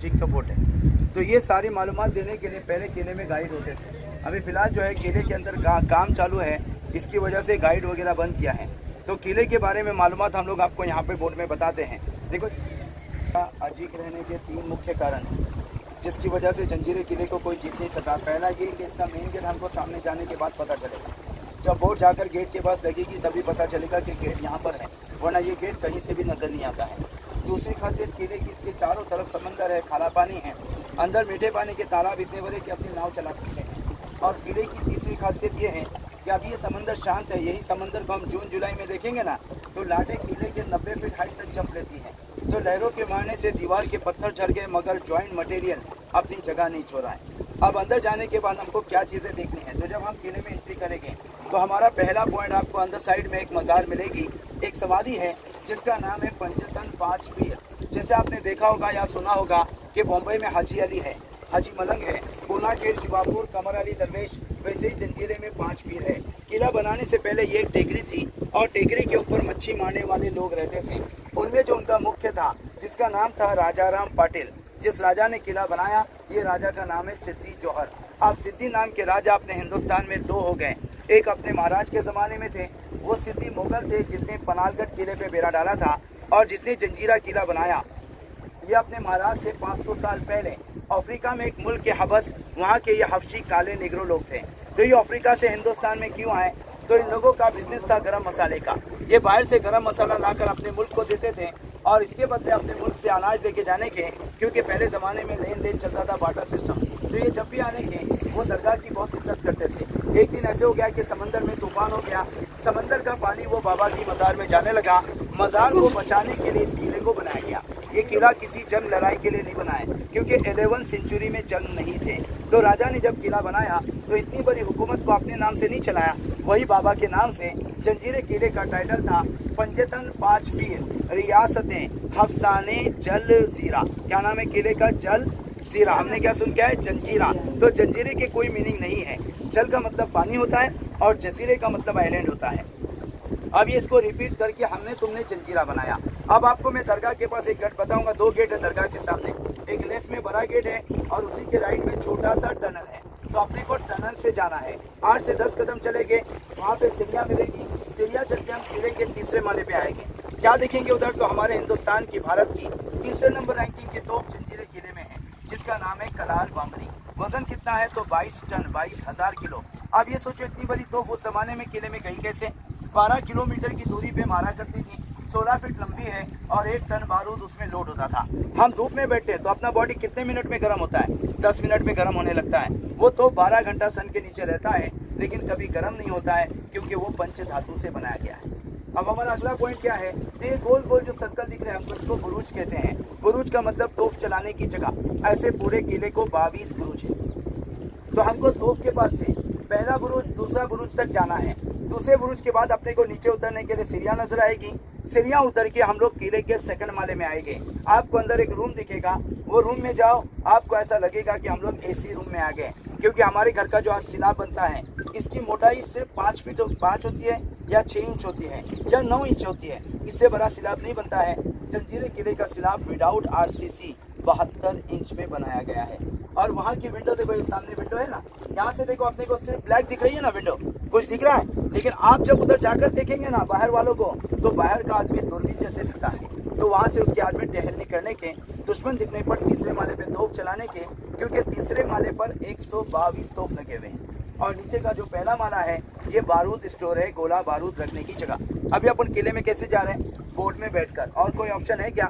Zinc fort है। तो ये सारी मालूमात देने के लिए पहले किले में गाइड होते थे। अभी फ़िलहाल जो है किले के अंदर काम चालू है, इसकी वजह से गाइड वगैरह बंद किया है। तो किले के बारे में मालूमात हम लोग आपको यहाँ पे बोर्ड में बताते हैं। देखो, अजीब रहने के 3 मुख्य कारण जिसकी वजह से जंजीरे किले को कोई जीत नहीं सका। पहला ये कि इसका मेन गेट हमको सामने जाने के बाद पता चलेगा, जब बोट जाकर गेट के पास लगेगी तभी पता चलेगा कि गेट यहाँ पर है, वरना ये गेट कहीं से भी नज़र नहीं आता है। दूसरी खासियत किले की, इसके चारों तरफ समंदर है, खारा पानी है, अंदर मीठे पानी के तालाब इतने बड़े कि अपनी नाव चला सकते हैं। और किले की तीसरी खासियत ये है कि अभी ये समंदर शांत है। यही समंदर को हम जून जुलाई में देखेंगे ना, तो लाटे किले के 90 फीट हाइट तक जंप लेती है। तो लहरों के मारने से दीवार के पत्थर झड़ गए, मगर जॉइंट मटेरियल अपनी जगह नहीं छोड़ा है। अब अंदर जाने के बाद हमको क्या चीज़ें देखनी है, तो जब हम किले में एंट्री करेंगे तो हमारा पहला पॉइंट, आपको अंदर साइड में एक मज़ार मिलेगी, एक समाधि है जिसका नाम है पंचतन 5 पीर। जैसे आपने देखा होगा या सुना होगा कि बॉम्बे में हाजी अली है, हाजी मलंग है, पूना के शिवापुर कमर अली दरवेश, वैसे ही जंजीरे में 5 पीर है। किला बनाने से पहले ये एक टेकरी थी और टेकरी के ऊपर मच्छी मारने वाले लोग रहते थे। उनमें जो उनका मुख्य था जिसका नाम था राजाराम पाटिल, जिस राजा ने किला बनाया, ये राजा का नाम है सिद्दी जौहर। अब सिद्दी नाम के राजा अपने हिंदुस्तान में 2 हो गए। एक अपने महाराज के ज़माने में थे, वो सिद्दी मुगल थे जिसने पनालगढ़ किले पे बेड़ा डाला था, और जिसने जंजीरा किला बनाया ये अपने महाराज से 500 साल पहले अफ्रीका में एक मुल्क के हबस, वहाँ के ये हफ्शी काले निगरो लोग थे। तो ये अफ्रीका से हिंदुस्तान में क्यों आए, तो इन लोगों का बिजनेस था गरम मसाले का। ये बाहर से गरम मसाला लाकर अपने मुल्क को देते थे और इसके बदले अपने मुल्क से अनाज लेके जाने के, क्योंकि पहले ज़माने में लेन देन चलता था, बाटा सिस्टम। तो ये जब भी आने के वो दरगाह की बहुत इज्जत करते थे। एक दिन ऐसे हो गया कि समंदर में तूफान हो गया, समंदर का पानी वो बाबा की मज़ार में जाने लगा। मज़ार को बचाने के लिए इस किले को बनाया गया। ये किला किसी जंग लड़ाई के लिए नहीं बना है, क्योंकि 11वीं सेंचुरी में जंग नहीं थे। तो राजा ने जब किला बनाया तो इतनी बड़ी हुकूमत को अपने नाम से नहीं चलाया, वही बाबा के नाम से। जंजीरे किले का टाइटल था पंचतन 5 पीर, रियासतें हफ्साने जल जीरा। क्या नाम है किले का? जल जीरा। हमने क्या सुन के है? जंजीरा। तो जंजीरे के कोई मीनिंग नहीं है। जल का मतलब पानी होता है और जजीरे का मतलब आइलैंड होता है। अब ये इसको रिपीट करके हमने तुमने जंजीरा बनाया। अब आपको मैं दरगाह के पास एक गेट बताऊंगा। 2 गेट है दरगाह के सामने, एक लेफ्ट में बड़ा गेट है और उसी के राइट में छोटा सा टनल है। तो अपने को टनल से जाना है। 8 से 10 कदम चलेंगे, वहाँ पे सीढ़ियाँ मिलेगी। सीढ़ियाँ चल के हम किले के 3रे माले पे आएंगे। क्या देखेंगे उधर? तो हमारे हिंदुस्तान की, भारत की 3रे नंबर रैंकिंग के तोप जंजीरे किले में है, जिसका नाम है कलार बांगरी। वजन कितना है? तो 22 टन, 22,000 किलो। अब ये सोचो इतनी बड़ी तोप उस जमाने में किले में गई कैसे? 12 किलोमीटर की दूरी पे मारा करती थी, 16 फीट लंबी है और 1 टन बारूद उसमें लोड होता था। हम धूप में बैठे तो अपना बॉडी कितने मिनट में गर्म होता है? 10 मिनट में गर्म होने लगता है। वो तो 12 घंटा सन के नीचे रहता है, लेकिन कभी गर्म नहीं होता है, क्योंकि वो पंच धातु से बनाया गया है। अब हमारा अगला पॉइंट क्या है? ये गोल गोल जो सर्कल दिख रहे हैं, हमको इसको बुरुज कहते हैं। बुरुज का मतलब तोप चलाने की जगह। ऐसे पूरे किले को 22 बुरुज है। तो हमको तोप के पास से पहला बुरुज, दूसरा बुरुज तक जाना है। दूसरे बुरुज के बाद अपने को नीचे उतरने के लिए सीढ़ियाँ नजर आएगी। सीढ़ियाँ उतर के हम लोग किले के 2nd माले में आएंगे। आपको अंदर एक रूम दिखेगा, वो रूम में जाओ, आपको ऐसा लगेगा कि हम लोग एसी रूम में आ गए, क्योंकि हमारे घर का जो आज स्लैब बनता है, इसकी मोटाई सिर्फ 5 फीट 5 होती है या 6 इंच होती है या 9 इंच होती है। इससे बड़ा स्लैब नहीं बनता है। जंजीरे किले का स्लैब विदाउट आरसीसी 72 इंच में बनाया गया है। और वहाँ की विंडो देखो, ये सामने विंडो है ना, यहाँ से देखो अपने को सिर्फ ब्लैक दिख रही है ना विंडो, कुछ दिख रहा है, लेकिन आप जब उधर जाकर देखेंगे ना बाहर वालों को, तो बाहर का आदमी दूरबीन जैसे दिखता है। तो वहाँ से उसके आदमी टहलने करने के, दुश्मन दिखने पर 3रे माले पे तोप चलाने के, क्योंकि 3रे माले पर 122 तोप लगे हुए हैं। और नीचे का जो पहला माला है, ये बारूद स्टोर है, गोला बारूद रखने की जगह। अभी अपन किले में कैसे जा रहे हैं? बोट में बैठकर। और कोई ऑप्शन है क्या?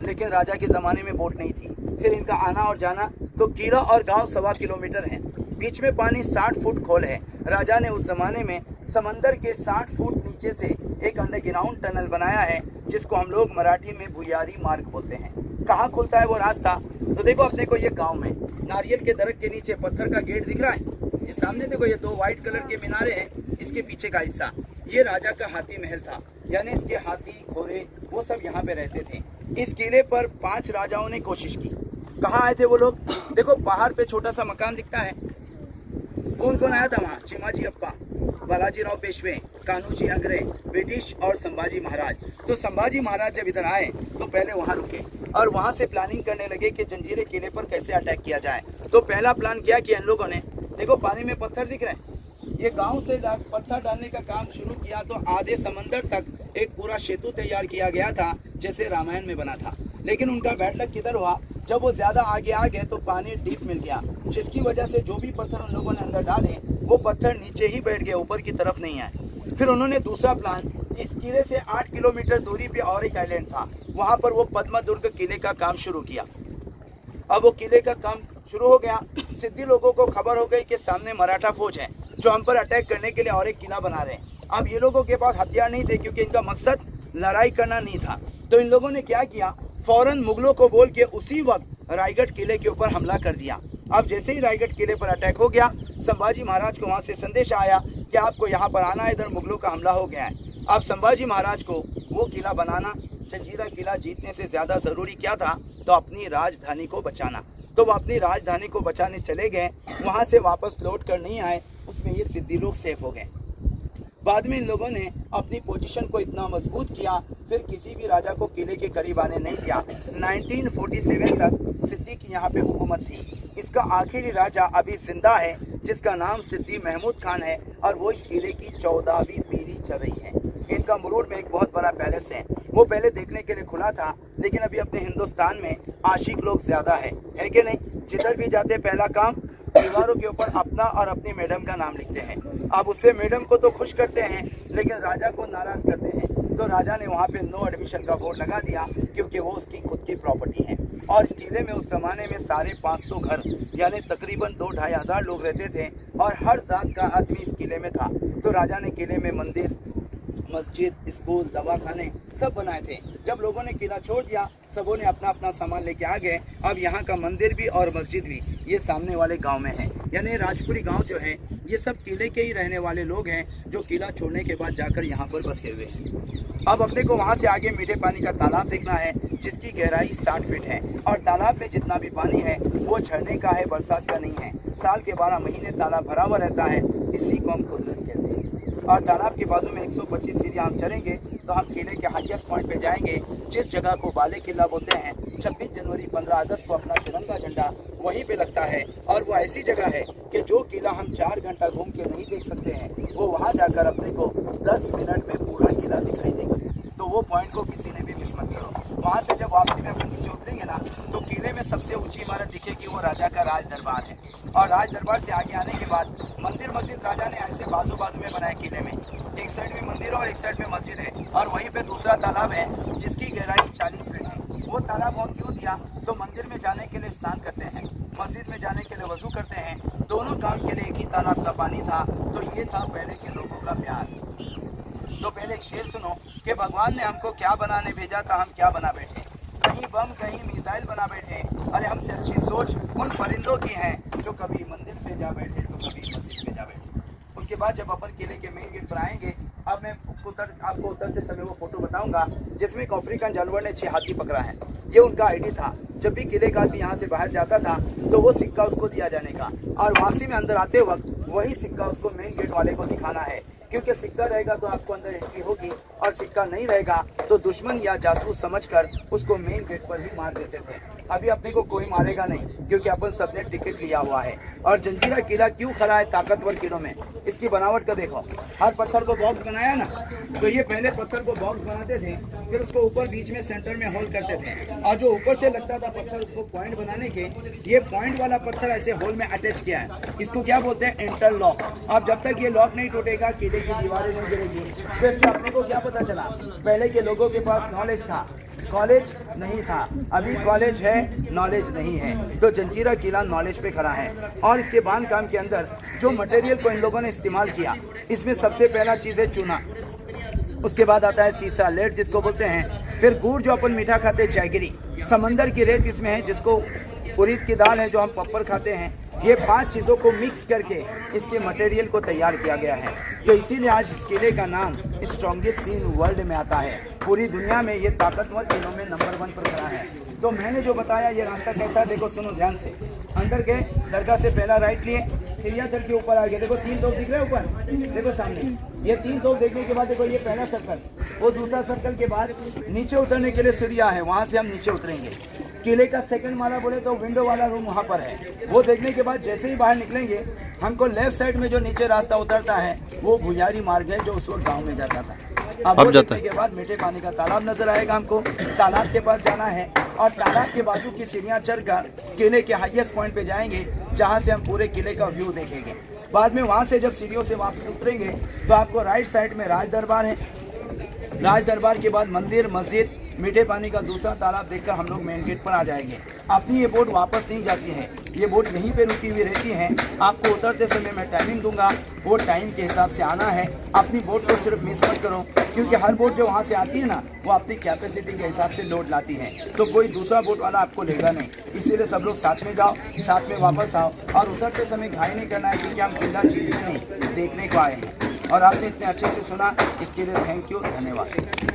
लेकिन राजा के ज़माने में बोट नहीं थी। फिर इनका आना और जाना। तो किला और गांव 1.25 किलोमीटर है। बीच में पानी 60 फुट खोल है। राजा ने उस जमाने में समंदर के 60 फुट नीचे से एक अंडरग्राउंड टनल बनाया है, जिसको हम लोग मराठी में भुयारी मार्ग बोलते हैं। कहाँ खुलता है वो रास्ता? तो देखो अपने को ये गाँव में नारियल के दरख्त के नीचे पत्थर का गेट दिख रहा है। ये सामने देखो, ये 2 वाइट कलर के मीनारे हैं। इसके पीछे का हिस्सा ये राजा का हाथी महल था, यानी इसके हाथी घोड़े वो सब यहाँ पे रहते थे। इस किले पर 5 राजाओं ने कोशिश की। कहाँ आए थे वो लोग? देखो पहाड़ पे छोटा सा मकान दिखता है। कौन कौन आया था वहाँ? चिमाजी अप्पा, बालाजीराव पेशवे, कान्होजी आंग्रे, ब्रिटिश और संभाजी महाराज। तो संभाजी महाराज जब इधर आए तो पहले वहाँ रुके। और वहाँ से प्लानिंग करने लगे कि जंजीरे किले पर कैसे अटैक किया जाए। तो पहला प्लान क्या किया इन लोगों ने, देखो पानी में पत्थर दिख रहे हैं, ये गांव से पत्थर डालने का काम शुरू किया तो आधे समंदर तक एक पूरा सेतु तैयार किया गया था जैसे रामायण में बना था। लेकिन उनका बैड लक किधर हुआ, जब वो ज्यादा आगे आ गए तो पानी डीप मिल गया, जिसकी वजह से जो भी पत्थर उन लोगों ने अंदर डाले वो पत्थर नीचे ही बैठ गए, ऊपर की तरफ नहीं आए। फिर उन्होंने दूसरा प्लान, इस किले से 8 किलोमीटर दूरी पे और एक आइलैंड था, वहां पर वो पद्मदुर्ग किले का काम शुरू किया। अब वो किले का काम शुरू हो गया, सिद्धि लोगों को खबर हो गई कि सामने मराठा फौज है जो हम पर अटैक करने के लिए और एक किला बना रहे हैं। अब ये लोगों के पास हथियार नहीं थे क्योंकि इनका मकसद लड़ाई करना नहीं था। तो इन लोगों ने क्या किया, फौरन मुगलों को बोल के उसी वक्त रायगढ़ किले के ऊपर हमला कर दिया। अब जैसे ही रायगढ़ किले पर अटैक हो गया, संभाजी महाराज को वहां से संदेश आया कि आपको यहाँ पर आना है, इधर मुगलों का हमला हो गया है। अब संभाजी महाराज को वो किला बनाना, जंजीरा किला जीतने से ज्यादा जरूरी क्या था, तो अपनी राजधानी को बचाना। तो वो अपनी राजधानी को बचाने चले गए, वहां से वापस लौट कर नहीं आए, उसमें ये सिद्धि लोग सेफ हो गए। बाद में इन लोगों ने अपनी पोजीशन को इतना मजबूत किया, फिर किसी भी राजा को किले के करीब आने नहीं दिया। 1947 तक सिद्धि की यहाँ पे हुकूमत थी। इसका आखिरी राजा अभी जिंदा है जिसका नाम सिद्धि महमूद खान है और वो इस किले की 14वीं पीढ़ी चल रही है। इनका मुरूड में एक बहुत बड़ा पैलेस है, वो पहले देखने के लिए खुला था, लेकिन अभी अपने हिंदुस्तान में आशिक लोग ज्यादा है कि नहीं। जिधर भी जाते पहला काम दीवारों के ऊपर अपना और अपनी मैडम का नाम लिखते हैं। अब उससे मैडम को तो खुश करते हैं लेकिन राजा को नाराज करते हैं। तो राजा ने वहाँ पे नो एडमिशन का बोर्ड लगा दिया क्योंकि वो उसकी खुद की प्रॉपर्टी है। और इस किले में उस जमाने में 550 घर यानी तकरीबन 2-2.5 हज़ार लोग रहते थे और हर जात का आदमी इस किले में था। तो राजा ने किले में मंदिर, मस्जिद, स्कूल, दवाखाने सब बनाए थे। जब लोगों ने किला छोड़ दिया, सबों ने अपना अपना सामान लेके आ गए। अब यहाँ का मंदिर भी और मस्जिद भी ये सामने वाले गांव में है, यानी राजपुरी गांव जो है ये सब किले के ही रहने वाले लोग हैं जो किला छोड़ने के बाद जाकर यहाँ पर बसे हुए हैं। अब अपने को वहाँ से आगे मीठे पानी का तालाब देखना है जिसकी गहराई 60 फीट है और तालाब में जितना भी पानी है वो झरने का है, बरसात का नहीं है। साल के 12 महीने तालाब भरा हुआ रहता है, इसी को हम कुदरत कहते हैं। और तालाब के बाजू में 125 सीढ़ियाँ हम चलेंगे तो हम किले के हाईएस्ट पॉइंट पे जाएंगे, जिस जगह को बाले किला बोलते हैं। 26 जनवरी 15 अगस्त को अपना तिरंगा झंडा वहीं पे लगता है और वो ऐसी जगह है कि जो किला हम 4 घंटा घूम के नहीं देख सकते हैं, वो वहाँ जाकर अपने को 10 मिनट में पूरा किला दिखाई देगा। तो वो पॉइंट को किसी ने भी मिस मत करो। वहाँ से जब वापसी में अपन नीचे उतरेंगे ना, तो किले में सबसे ऊंची इमारत दिखेगी, वो राजा का राज दरबार है। और राज दरबार से आगे आने के बाद मंदिर मस्जिद राजा ने ऐसे बाजू बाजू में बनाए किले में। एक साइड में मंदिर और एक साइड में मस्जिद है और वहीं पे दूसरा तालाब है जिसकी गहराई 40 फीट है। वो तालाब और क्यों दिया, तो मंदिर में जाने के लिए स्नान करते हैं, मस्जिद में जाने के लिए वजू करते हैं, दोनों काम के लिए एक ही तालाब का पानी था। तो ये था पहले के लोगों का प्यार। तो पहले एक शेर सुनो कि भगवान ने हमको क्या बनाने भेजा था, हम क्या बना बैठे, कहीं बम कहीं मिसाइल बना बैठे। अरे हमसे अच्छी सोच उन परिंदों की है जो कभी मंदिर पे जा बैठे तो कभी मस्जिद पे जा बैठे। उसके बाद जब अपन किले के मेन गेट पर आएंगे, अब मैं आपको उतरते समय वो फोटो बताऊंगा जिसमें एक अफ्रीकन जानवर ने 6 हाथी पकड़ा है। ये उनका आईडी था। जब भी किले का आदमी यहाँ से बाहर जाता था तो वो सिक्का उसको दिया जाने का, और वापसी में अंदर आते वक्त वही सिक्का उसको मेन गेट वाले को दिखाना है, क्योंकि सिक्का रहेगा तो आपको अंदर एंट्री होगी और सिक्का नहीं रहेगा तो दुश्मन या जासूस समझकर उसको मेन गेट पर ही मार देते थे। अभी अपने को कोई मारेगा नहीं क्योंकि अपन सबने टिकट लिया हुआ है। और जंजीरा किला क्यों खड़ा है ताकतवर किलों में, इसकी बनावट का देखो। हर पत्थर को बॉक्स बनाया ना, तो ये पहले पत्थर को बॉक्स बनाते थे, फिर उसको ऊपर बीच में सेंटर में होल करते थे, और जो ऊपर से लगता था पत्थर उसको पॉइंट बनाने के, ये पॉइंट वाला पत्थर ऐसे होल में अटैच किया है। इसको क्या बोलते हैं, इंटरलॉक। अब जब तक ये लॉक नहीं टूटेगा किले की दीवारें नहीं गिरेगी। तो इससे अपने को क्या पता चला, पहले के लोगों के पास नॉलेज था, कॉलेज नहीं था। अभी कॉलेज है, नॉलेज नहीं है। तो जंजीरा किला नॉलेज पे खड़ा है। और इसके बांध काम के अंदर जो मटेरियल को इन लोगों ने इस्तेमाल किया, इसमें सबसे पहला चीज़ है चूना, उसके बाद आता है सीसा, लेड जिसको बोलते हैं, फिर गुड़ जो अपन मीठा खाते हैं, जैगरी, समंदर की रेत इसमें है जिसको उड़द की दाल है जो हम पप्पर खाते हैं। ये 5 चीज़ों को मिक्स करके इसके मटेरियल को तैयार किया गया है। तो इसीलिए आज इस किले का नाम स्ट्रॉन्गेस्ट सीन वर्ल्ड में आता है। पूरी दुनिया में ये ताकतवर किलों में नंबर 1 पर खड़ा है। तो मैंने जो बताया ये रास्ता कैसा है देखो, सुनो ध्यान से। अंदर गए, दरगाह से पहला राइट लिए, सीढ़ियाँ चढ़ के ऊपर आ गए। देखो 3 तोप दिख रहे हैं ऊपर, देखो सामने ये 3 तोप देखने के बाद देखो ये पहला सर्कल, वो दूसरा सर्कल के बाद नीचे उतरने के लिए सीढ़ियाँ है, वहाँ से हम नीचे उतरेंगे। किले का सेकंड माला बोले तो विंडो वाला रूम वहाँ पर है। वो देखने के बाद जैसे ही बाहर निकलेंगे हमको लेफ्ट साइड में जो नीचे रास्ता उतरता है वो भुजारी मार्ग है, जो उस वक्त गाँव में जाता था। अब वो देखने के बाद मीठे पानी का तालाब नजर आएगा हमको। तालाब के पास जाना है और तालाब के बाजू की सीढ़ियाँ चढ़कर किले के हाईएस्ट पॉइंट पे जाएंगे, जहाँ से हम पूरे किले का व्यू देखेंगे। बाद में वहाँ से जब सीढ़ियों से वापस उतरेंगे तो आपको राइट साइड में राज दरबार है। राज दरबार के बाद मंदिर, मस्जिद, मीठे पानी का दूसरा तालाब देखकर हम लोग मेन गेट पर आ जाएंगे। अपनी ये बोट वापस नहीं जाती है, ये बोट यहीं पे रुकी हुई रहती है। आपको उतरते समय मैं टाइमिंग दूंगा, वो टाइम के हिसाब से आना है। अपनी बोट को सिर्फ मिस मत करो, क्योंकि हर बोट जो वहाँ से आती है ना, वो अपनी कैपेसिटी के हिसाब से लोड लाती है, तो कोई दूसरा बोट वाला आपको लेगा नहीं। इसीलिए सब लोग साथ में जाओ, साथ में वापस आओ, और उतरते समय घाई नहीं करना है, क्योंकि हम किला जीतने नहीं देखने को आए हैं। और आपने इतने अच्छे से सुना, इसके लिए थैंक यू, धन्यवाद।